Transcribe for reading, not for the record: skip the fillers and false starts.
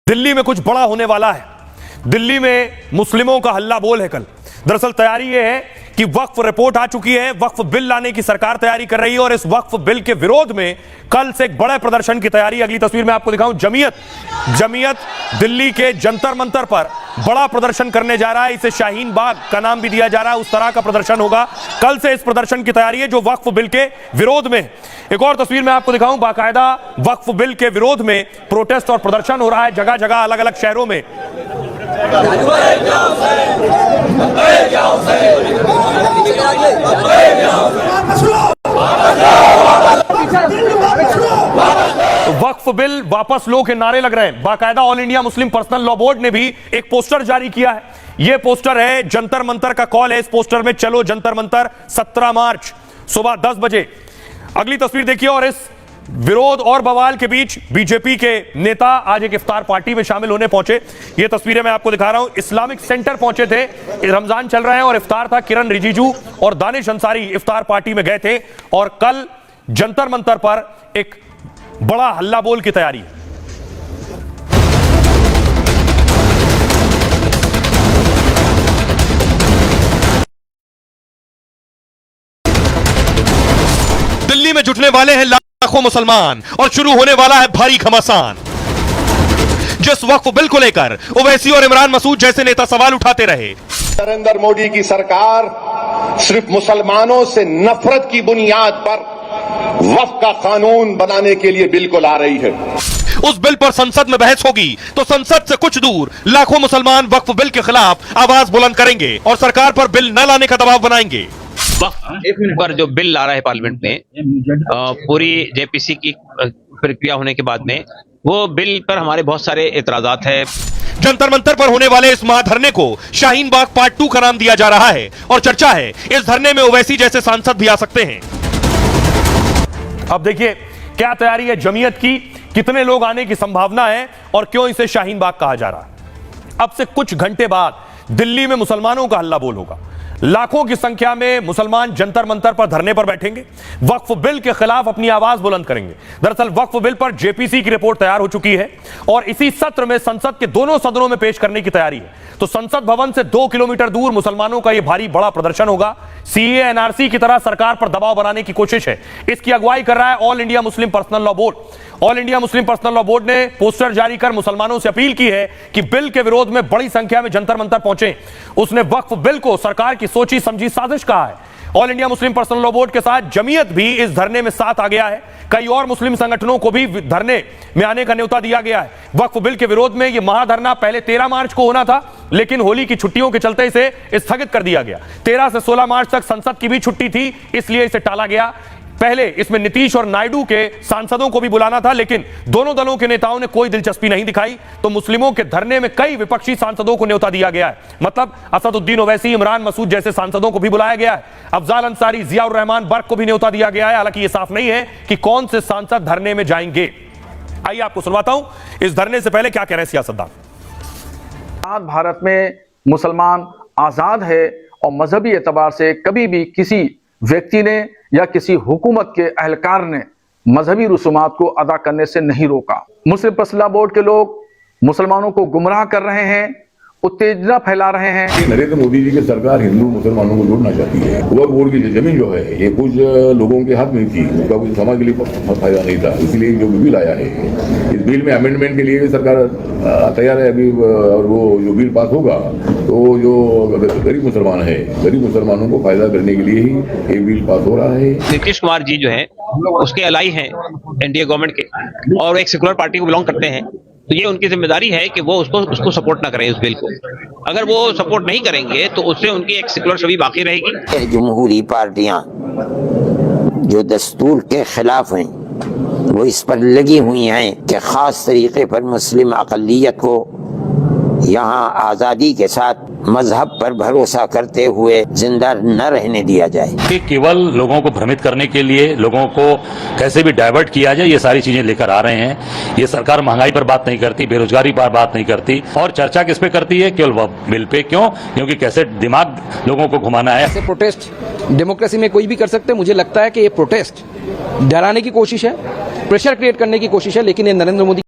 दिल्ली में कुछ बड़ा होने वाला है। दिल्ली में मुस्लिमों का हल्ला बोल है कल। दरअसल तैयारी यह है कि वक्फ रिपोर्ट आ चुकी है, वक्फ बिल लाने की सरकार तैयारी कर रही है और इस वक्फ बिल के विरोध में कल से एक बड़े प्रदर्शन की तैयारी। अगली तस्वीर में आपको दिखाऊं, जमीयत दिल्ली के जंतर मंतर पर बड़ा प्रदर्शन करने जा रहा है। इसे शाहीन बाग का नाम भी दिया जा रहा है। उस तरह का प्रदर्शन होगा। कल से इस प्रदर्शन की तैयारी है जो वक्फ बिल के विरोध में। एक और तस्वीर में आपको दिखाऊं, बाकायदा वक्फ बिल के विरोध में प्रोटेस्ट और प्रदर्शन हो रहा है जगह जगह, अलग अलग शहरों में। वक्फ बिल वापस लो के नारे लग रहे हैं। बाकायदा all India Muslim personal law board ने भी एक पोस्टर जारी किया है। यह पोस्टर है जंतर मंतर का कॉल है। इस पोस्टर में चलो जंतर मंतर 17 मार्च सुबह 10 बजे। अगली तस्वीर देखिए। और इस विरोध और बवाल के बीच बीजेपी के नेता आज एक इफ्तार पार्टी में शामिल होने पहुंचे। ये तस्वीरें मैं आपको दिखा रहा हूं। इस्लामिक सेंटर पहुंचे थे। रमजान चल रहे हैं और इफ्तार था। किरण रिजिजू और दानिश अंसारी इफ्तार पार्टी में गए थे और कल जंतर मंतर पर एक बड़ा हल्ला बोल की तैयारी है। दिल्ली में जुटने वाले हैं लाखों मुसलमान और शुरू होने वाला है भारी घमासान। जिस वक्फ बिल को लेकर ओवैसी और इमरान मसूद जैसे नेता सवाल उठाते रहे। नरेंद्र मोदी की सरकार सिर्फ मुसलमानों से नफरत की बुनियाद पर वक्फ का कानून बनाने के लिए बिल को ला रही है। उस बिल पर संसद में बहस होगी तो संसद से कुछ दूर लाखों मुसलमान वक्फ बिल के खिलाफ आवाज बुलंद करेंगे और सरकार पर बिल न लाने का दबाव बनाएंगे। वक्फ पर जो बिल ला रहा है पार्लियामेंट में, पूरी जेपीसी की प्रक्रिया होने के बाद में वो बिल पर हमारे बहुत सारे एतराजात हैं। जंतर मंतर पर होने वाले इस महाधरने को शाहीन बाग पार्ट 2 का नाम दिया जा रहा है और चर्चा है इस धरने में ओवैसी जैसे सांसद भी आ सकते हैं। अब देखिए क्या तैयारी है जमीयत की, कितने लोग आने की संभावना है और क्यों इसे शाहीन बाग कहा जा रहा है। अब से कुछ घंटे बाद दिल्ली में मुसलमानों का हल्ला बोल होगा। लाखों की संख्या में मुसलमान जंतर मंतर पर धरने पर बैठेंगे, वक्फ बिल के खिलाफ अपनी आवाज बुलंद करेंगे। दरअसल वक्फ बिल पर जेपीसी की रिपोर्ट तैयार हो चुकी है और इसी सत्र में संसद के दोनों सदनों में पेश करने की तैयारी है। तो संसद भवन से 2 किलोमीटर दूर मुसलमानों का यह भारी बड़ा प्रदर्शन होगा। सीए एनआरसी की तरह सरकार पर दबाव बनाने की कोशिश है। इसकी अगुवाई कर रहा है all India Muslim personal law board. All India Muslim personal law board ने पोस्टर जारी कर मुसलमानों से अपील की है कि बिल के विरोध में बड़ी संख्या में जंतर मंतर पहुंचे। उसने वक्फ बिल को सरकार की सोची समझी साजिश कहा है। All India Muslim personal law board के साथ जमीयत भी इस धरने में साथ आ गया है। कई और मुस्लिम संगठनों को भी धरने में आने का न्योता दिया गया है। वक्फ बिल के विरोध में यह महाधरना पहले 13 मार्च को होना था, लेकिन होली की छुट्टियों के चलते इसे स्थगित कर दिया गया। 13 से 16 मार्च तक संसद की भी छुट्टी थी, इसलिए इसे टाला गया। पहले इसमें नीतीश और नायडू के सांसदों को भी बुलाना था, लेकिन दोनों दलों के नेताओं ने कोई दिलचस्पी नहीं दिखाई। तो मुस्लिमों के धरने में कई विपक्षी सांसदों को न्योता दिया गया है। मतलब असदुद्दीन ओवैसी, इमरान मसूद जैसे सांसदों को भी बुलाया गया है। अफजाल अंसारी, जियाउर रहमान बर्क को भी न्योता दिया गया है। हालांकि यह साफ नहीं है कि कौन से सांसद धरने में जाएंगे। आइए आपको सुनवाता हूं इस धरने से पहले क्या कह रहे हैं सियासतदान। भारत में मुसलमान आजाद है और मजहबी एतबार से कभी भी किसी व्यक्ति ने या किसी हुकूमत के अहलकार ने मजहबी रसूमात को अदा करने से नहीं रोका। मुस्लिम पर्सनल लॉ बोर्ड के लोग मुसलमानों को गुमराह कर रहे हैं, उत्तेजना फैला रहे हैं। नरेंद्र मोदी जी की सरकार हिंदू मुसलमानों को जोड़ना चाहती है। वक्फ बोर्ड की जमीन जो है ये कुछ लोगों के हाथ में थी, उसका कुछ समाज के लिए फायदा नहीं था, इसलिए जो बिल आया है इस बिल में अमेंडमेंट के लिए सरकार तैयार है अभी। और वो जो बिल पास होगा तो जो गरीब मुसलमान है, गरीब मुसलमानों को फायदा करने के लिए ही ये बिल पास हो रहा है। नीतीश कुमार जी जो है उसके अलाई हैं एनडीए गवर्नमेंट के और एक सेकुलर पार्टी को बिलोंग करते हैं, तो ये उनकी जिम्मेदारी है कि वो उसको सपोर्ट ना करें। उस बिल को अगर वो सपोर्ट नहीं करेंगे तो उससे उनकी एक सेकुलर छवि बाकी रहेगी। जमहूरी पार्टियां जो दस्तूर के खिलाफ हैं वो इस पर लगी हुई हैं कि खास तरीके पर मुस्लिम अक़लियत को यहाँ आज़ादी के साथ मजहब पर भरोसा करते हुए जिंदा न रहने दिया जाए। केवल लोगों को भ्रमित करने के लिए, लोगों को कैसे भी डाइवर्ट किया जाए, ये सारी चीजें लेकर आ रहे हैं। ये सरकार महंगाई पर बात नहीं करती, बेरोजगारी पर बात नहीं करती और चर्चा किस पे करती है? केवल बिल पे। क्यों? क्योंकि कैसे दिमाग लोगों को घुमाना है। ऐसे प्रोटेस्ट डेमोक्रेसी में कोई भी कर सकते हैं। मुझे लगता है कि ये प्रोटेस्ट डराने की कोशिश है, प्रेशर क्रिएट करने की कोशिश है, लेकिन ये नरेंद्र मोदी